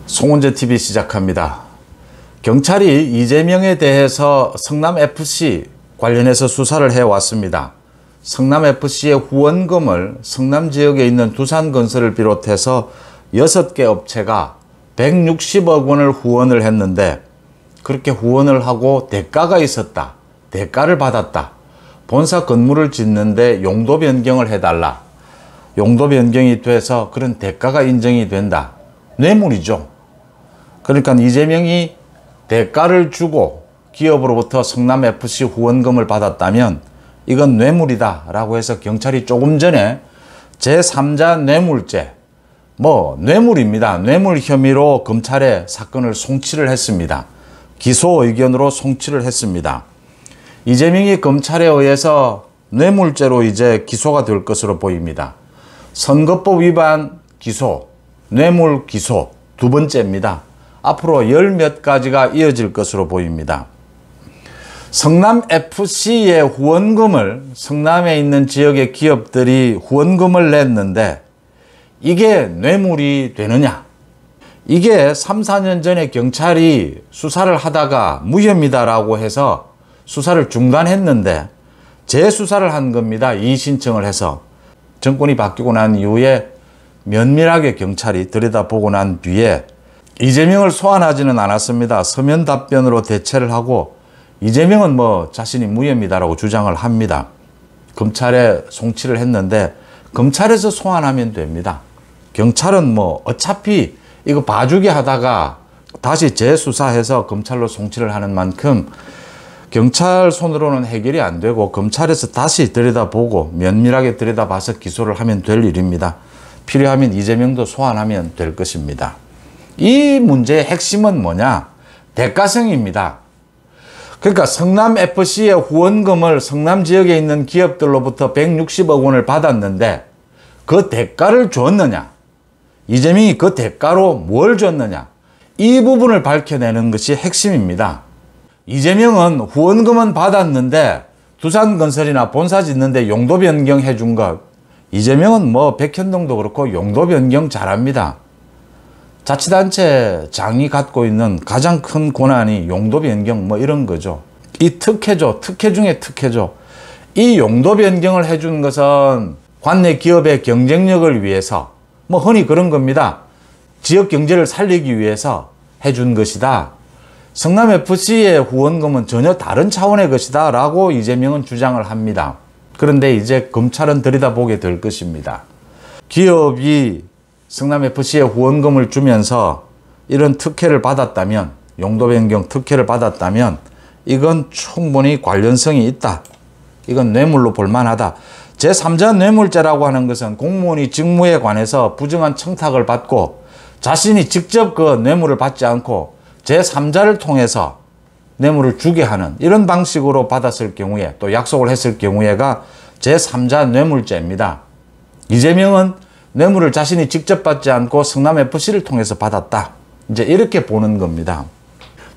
송은재TV 시작합니다. 경찰이 이재명에 대해서 성남FC 관련해서 수사를 해왔습니다. 성남FC의 후원금을 성남 지역에 있는 두산건설을 비롯해서 6개 업체가 160억 원을 후원을 했는데, 그렇게 후원을 하고 대가가 있었다, 대가를 받았다, 본사 건물을 짓는데 용도 변경을 해달라, 용도 변경이 돼서 그런 대가가 인정이 된다, 뇌물이죠. 그러니까 이재명이 대가를 주고 기업으로부터 성남FC 후원금을 받았다면 이건 뇌물이다 라고 해서 경찰이 조금 전에 제3자 뇌물죄, 뇌물입니다. 뇌물 혐의로 검찰에 사건을 송치를 했습니다. 기소 의견으로 송치를 했습니다. 이재명이 검찰에 의해서 뇌물죄로 이제 기소가 될 것으로 보입니다. 선거법 위반 기소, 뇌물 기소 두 번째입니다. 앞으로 열 몇 가지가 이어질 것으로 보입니다. 성남FC의 후원금을, 성남에 있는 지역의 기업들이 후원금을 냈는데 이게 뇌물이 되느냐? 이게 3, 4년 전에 경찰이 수사를 하다가 무혐의다라고 해서 수사를 중단했는데 재수사를 한 겁니다. 이의 신청을 해서. 정권이 바뀌고 난 이후에 면밀하게 경찰이 들여다보고 난 뒤에 이재명을 소환하지는 않았습니다. 서면 답변으로 대체를 하고 이재명은 자신이 무혐의다라고 주장을 합니다. 검찰에 송치를 했는데 검찰에서 소환하면 됩니다. 경찰은 어차피 이거 봐주기 하다가 다시 재수사해서 검찰로 송치를 하는 만큼 경찰 손으로는 해결이 안 되고 검찰에서 다시 들여다보고 면밀하게 들여다봐서 기소를 하면 될 일입니다. 필요하면 이재명도 소환하면 될 것입니다. 이 문제의 핵심은 뭐냐? 대가성입니다. 그러니까 성남FC의 후원금을 성남 지역에 있는 기업들로부터 160억 원을 받았는데 그 대가를 줬느냐? 이재명이 그 대가로 뭘 줬느냐? 이 부분을 밝혀내는 것이 핵심입니다. 이재명은 후원금은 받았는데 두산건설이나 본사 짓는데 용도 변경해 준 것, 이재명은 백현동도 그렇고 용도 변경 잘합니다. 자치단체 장이 갖고 있는 가장 큰 권한이 용도 변경 이런 거죠. 이 특혜죠. 특혜 중에 특혜죠. 이 용도 변경을 해준 것은 관내 기업의 경쟁력을 위해서, 흔히 그런 겁니다. 지역 경제를 살리기 위해서 해준 것이다. 성남FC의 후원금은 전혀 다른 차원의 것이다 라고 이재명은 주장을 합니다. 그런데 이제 검찰은 들여다보게 될 것입니다. 기업이 성남FC에 후원금을 주면서 이런 특혜를 받았다면, 용도 변경 특혜를 받았다면 이건 충분히 관련성이 있다. 이건 뇌물로 볼만하다. 제3자 뇌물죄라고 하는 것은 공무원이 직무에 관해서 부정한 청탁을 받고 자신이 직접 그 뇌물을 받지 않고 제3자를 통해서 뇌물을 주게 하는 이런 방식으로 받았을 경우에, 또 약속을 했을 경우에가 제3자 뇌물죄입니다. 이재명은 뇌물을 자신이 직접 받지 않고 성남FC를 통해서 받았다. 이제 이렇게 보는 겁니다.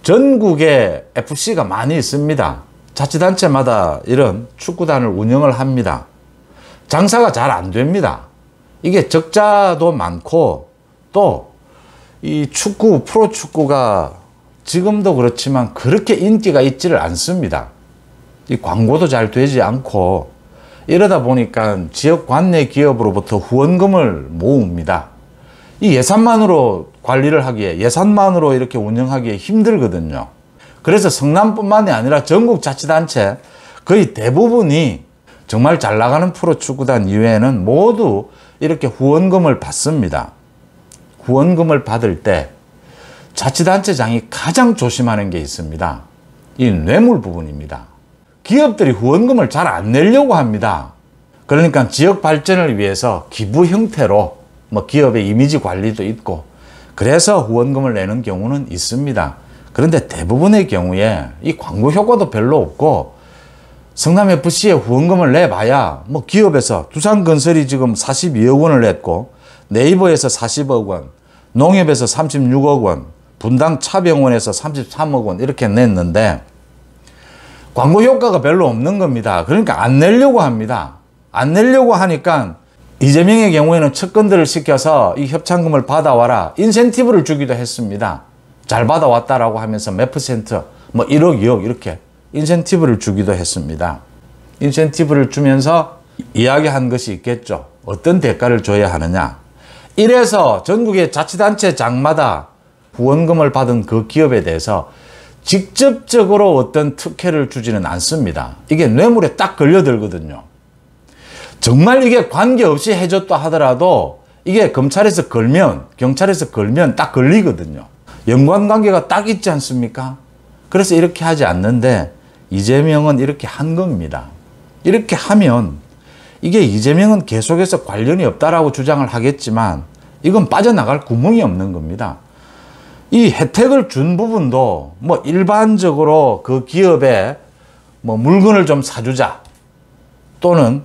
전국에 FC가 많이 있습니다. 자치단체마다 이런 축구단을 운영을 합니다. 장사가 잘 안 됩니다. 이게 적자도 많고, 또 이 축구, 프로축구가 지금도 그렇지만 그렇게 인기가 있지를 않습니다. 이 광고도 잘 되지 않고, 이러다 보니까 지역 관내 기업으로부터 후원금을 모읍니다. 이 예산만으로 관리를 하기에, 예산만으로 이렇게 운영하기에 힘들거든요. 그래서 성남뿐만이 아니라 전국 자치단체 거의 대부분이 정말 잘 나가는 프로축구단 이외에는 모두 이렇게 후원금을 받습니다. 후원금을 받을 때 자치단체장이 가장 조심하는 게 있습니다. 이 뇌물 부분입니다. 기업들이 후원금을 잘 안 내려고 합니다. 그러니까 지역 발전을 위해서 기부 형태로 기업의 이미지 관리도 있고 그래서 후원금을 내는 경우는 있습니다. 그런데 대부분의 경우에 이 광고 효과도 별로 없고 성남FC에 후원금을 내봐야 기업에서 두산건설이 지금 42억 원을 냈고 네이버에서 40억 원, 농협에서 36억 원, 분당 차병원에서 33억 원 이렇게 냈는데 광고 효과가 별로 없는 겁니다. 그러니까 안 내려고 합니다. 안 내려고 하니까 이재명의 경우에는 측근들을 시켜서 이 협찬금을 받아와라 인센티브를 주기도 했습니다. 잘 받아왔다라고 하면서 몇 퍼센트 뭐 1억 2억 이렇게 인센티브를 주기도 했습니다. 인센티브를 주면서 이야기한 것이 있겠죠. 어떤 대가를 줘야 하느냐. 이래서 전국의 자치단체장마다 후원금을 받은 그 기업에 대해서 직접적으로 어떤 특혜를 주지는 않습니다. 이게 뇌물에 딱 걸려들거든요. 정말 이게 관계없이 해줬다 하더라도 이게 검찰에서 걸면, 경찰에서 걸면 딱 걸리거든요. 연관관계가 딱 있지 않습니까? 그래서 이렇게 하지 않는데 이재명은 이렇게 한 겁니다. 이렇게 하면 이게 이재명은 계속해서 관련이 없다라고 주장을 하겠지만 이건 빠져나갈 구멍이 없는 겁니다. 이 혜택을 준 부분도 뭐 일반적으로 그 기업에 뭐 물건을 좀 사주자 또는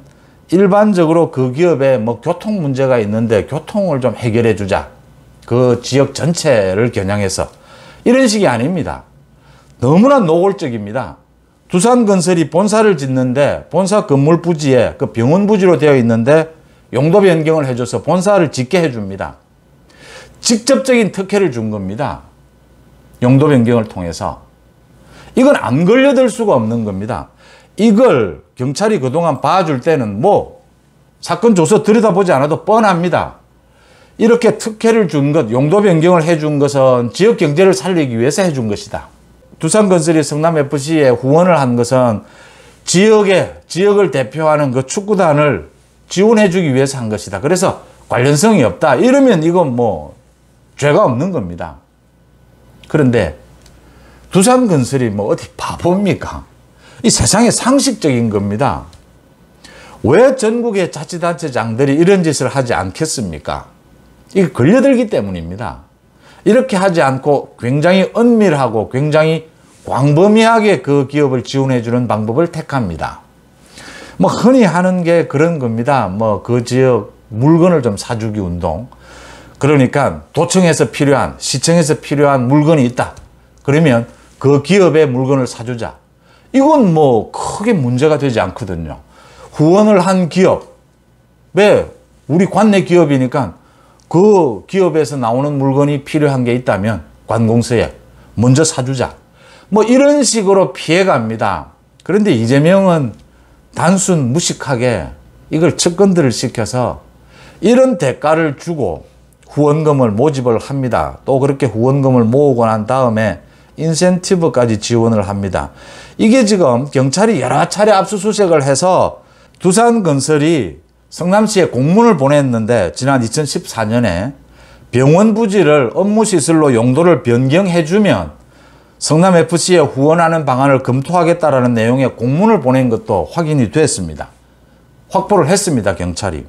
일반적으로 그 기업에 뭐 교통 문제가 있는데 교통을 좀 해결해 주자. 그 지역 전체를 겨냥해서 이런 식이 아닙니다. 너무나 노골적입니다. 두산건설이 본사를 짓는데 본사 건물 부지에 그 병원 부지로 되어 있는데 용도 변경을 해줘서 본사를 짓게 해줍니다. 직접적인 특혜를 준 겁니다. 용도 변경을 통해서. 이건 안 걸려들 수가 없는 겁니다. 이걸 경찰이 그동안 봐줄 때는 뭐 사건 조서 들여다보지 않아도 뻔합니다. 이렇게 특혜를 준 것, 용도 변경을 해준 것은 지역 경제를 살리기 위해서 해준 것이다. 두산건설이 성남FC에 후원을 한 것은 지역을 대표하는 그 축구단을 지원해주기 위해서 한 것이다. 그래서 관련성이 없다. 이러면 이건 뭐 죄가 없는 겁니다. 그런데 두산건설이 뭐 어디 바보입니까? 이 세상에 상식적인 겁니다. 왜 전국의 자치단체장들이 이런 짓을 하지 않겠습니까? 이게 걸려들기 때문입니다. 이렇게 하지 않고 굉장히 은밀하고 굉장히 광범위하게 그 기업을 지원해주는 방법을 택합니다. 뭐 흔히 하는 게 그런 겁니다. 뭐 그 지역 물건을 좀 사주기 운동. 그러니까 도청에서 필요한, 시청에서 필요한 물건이 있다. 그러면 그 기업의 물건을 사주자. 이건 뭐 크게 문제가 되지 않거든요. 후원을 한 기업, 왜 우리 관내 기업이니까 그 기업에서 나오는 물건이 필요한 게 있다면 관공서에 먼저 사주자. 뭐 이런 식으로 피해갑니다. 그런데 이재명은 단순 무식하게 이걸 측근들을 시켜서 이런 대가를 주고 후원금을 모집을 합니다. 또 그렇게 후원금을 모으고 난 다음에 인센티브까지 지원을 합니다. 이게 지금 경찰이 여러 차례 압수수색을 해서 두산건설이 성남시에 공문을 보냈는데 지난 2014년에 병원 부지를 업무시설로 용도를 변경해주면 성남FC에 후원하는 방안을 검토하겠다라는 내용의 공문을 보낸 것도 확인이 됐습니다. 확보를 했습니다, 경찰이.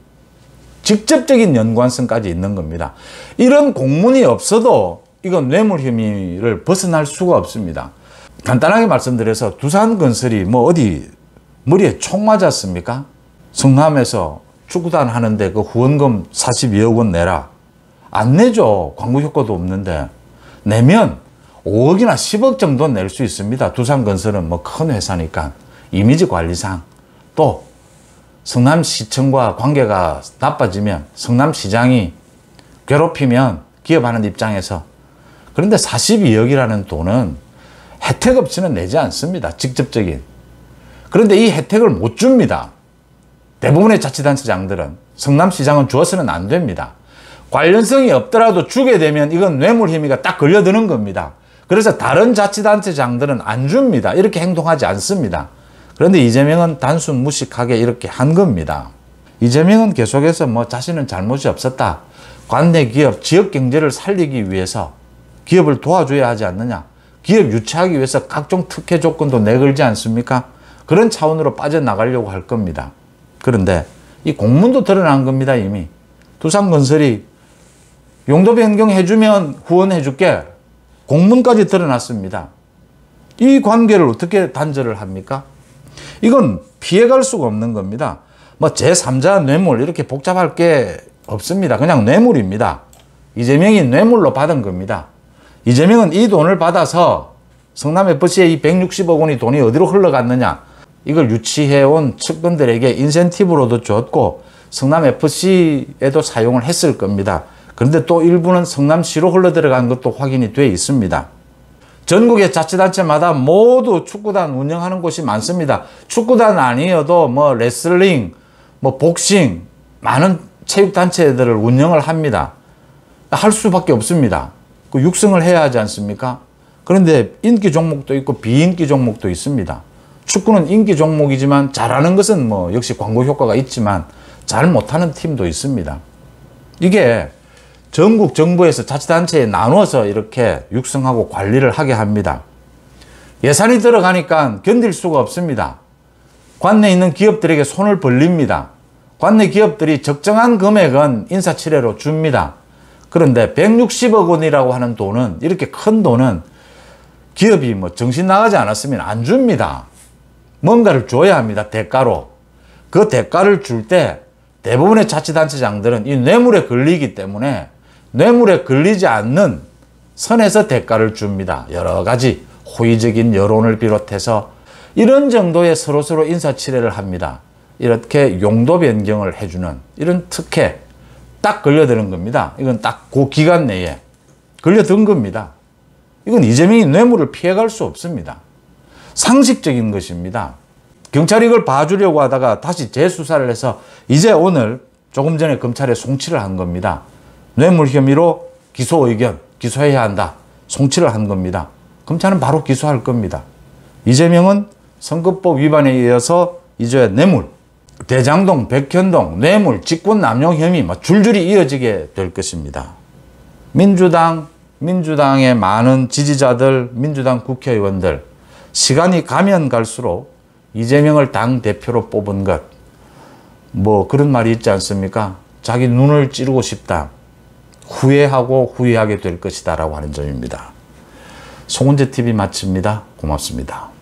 직접적인 연관성까지 있는 겁니다. 이런 공문이 없어도 이건 뇌물 혐의를 벗어날 수가 없습니다. 간단하게 말씀드려서 두산건설이 뭐 어디 머리에 총 맞았습니까? 성남에서 축구단 하는데 그 후원금 42억 원 내라. 안 내죠. 광고 효과도 없는데. 내면 5억이나 10억 정도 낼 수 있습니다. 두산건설은 뭐 큰 회사니까. 이미지 관리상. 또 성남시청과 관계가 나빠지면 성남시장이 괴롭히면 기업하는 입장에서. 그런데 42억이라는 돈은 혜택 없이는 내지 않습니다. 직접적인. 그런데 이 혜택을 못 줍니다. 대부분의 자치단체장들은. 성남시장은 주어서는 안 됩니다. 관련성이 없더라도 주게 되면 이건 뇌물 혐의가 딱 걸려드는 겁니다. 그래서 다른 자치단체장들은 안 줍니다. 이렇게 행동하지 않습니다. 그런데 이재명은 단순 무식하게 이렇게 한 겁니다. 이재명은 계속해서 뭐 자신은 잘못이 없었다. 관내 기업, 지역 경제를 살리기 위해서 기업을 도와줘야 하지 않느냐. 기업 유치하기 위해서 각종 특혜 조건도 내걸지 않습니까? 그런 차원으로 빠져나가려고 할 겁니다. 그런데 이 공문도 드러난 겁니다, 이미. 두산건설이 용도 변경해주면 후원해줄게. 공문까지 드러났습니다. 이 관계를 어떻게 단절을 합니까? 이건 피해갈 수가 없는 겁니다. 뭐 제3자 뇌물 이렇게 복잡할 게 없습니다. 그냥 뇌물입니다. 이재명이 뇌물로 받은 겁니다. 이재명은 이 돈을 받아서 성남FC에 이 160억 원이 돈이 어디로 흘러갔느냐. 이걸 유치해온 측근들에게 인센티브로도 줬고 성남FC에도 사용을 했을 겁니다. 그런데 또 일부는 성남시로 흘러 들어간 것도 확인이 돼 있습니다. 전국의 자치단체마다 모두 축구단 운영하는 곳이 많습니다. 축구단 아니어도 뭐 레슬링, 뭐 복싱, 많은 체육단체들을 운영을 합니다. 할 수밖에 없습니다. 그 육성을 해야 하지 않습니까? 그런데 인기 종목도 있고 비인기 종목도 있습니다. 축구는 인기 종목이지만 잘하는 것은 뭐 역시 광고 효과가 있지만 잘 못하는 팀도 있습니다. 이게 전국 정부에서 자치단체에 나눠서 이렇게 육성하고 관리를 하게 합니다. 예산이 들어가니까 견딜 수가 없습니다. 관내에 있는 기업들에게 손을 벌립니다. 관내 기업들이 적정한 금액은 인사치레로 줍니다. 그런데 160억 원이라고 하는 돈은, 이렇게 큰 돈은 기업이 뭐 정신 나가지 않았으면 안 줍니다. 뭔가를 줘야 합니다. 대가로. 그 대가를 줄 때 대부분의 자치단체장들은 이 뇌물에 걸리기 때문에 뇌물에 걸리지 않는 선에서 대가를 줍니다. 여러 가지 호의적인 여론을 비롯해서 이런 정도의 서로서로 인사치레를 합니다. 이렇게 용도 변경을 해주는 이런 특혜 딱 걸려드는 겁니다. 이건 딱 그 기간 내에 걸려든 겁니다. 이건 이재명이 뇌물을 피해갈 수 없습니다. 상식적인 것입니다. 경찰이 이걸 봐주려고 하다가 다시 재수사를 해서 이제 오늘 조금 전에 검찰에 송치를 한 겁니다. 뇌물 혐의로 기소 의견, 기소해야 한다. 송치를 한 겁니다. 검찰은 바로 기소할 겁니다. 이재명은 선거법 위반에 이어서 이제 뇌물, 대장동, 백현동, 뇌물, 직권남용 혐의 줄줄이 이어지게 될 것입니다. 민주당의 많은 지지자들, 민주당 국회의원들, 시간이 가면 갈수록 이재명을 당대표로 뽑은 것, 뭐 그런 말이 있지 않습니까? 자기 눈을 찌르고 싶다. 후회하고 후회하게 될 것이다 라고 하는 점입니다. 송은재TV 마칩니다. 고맙습니다.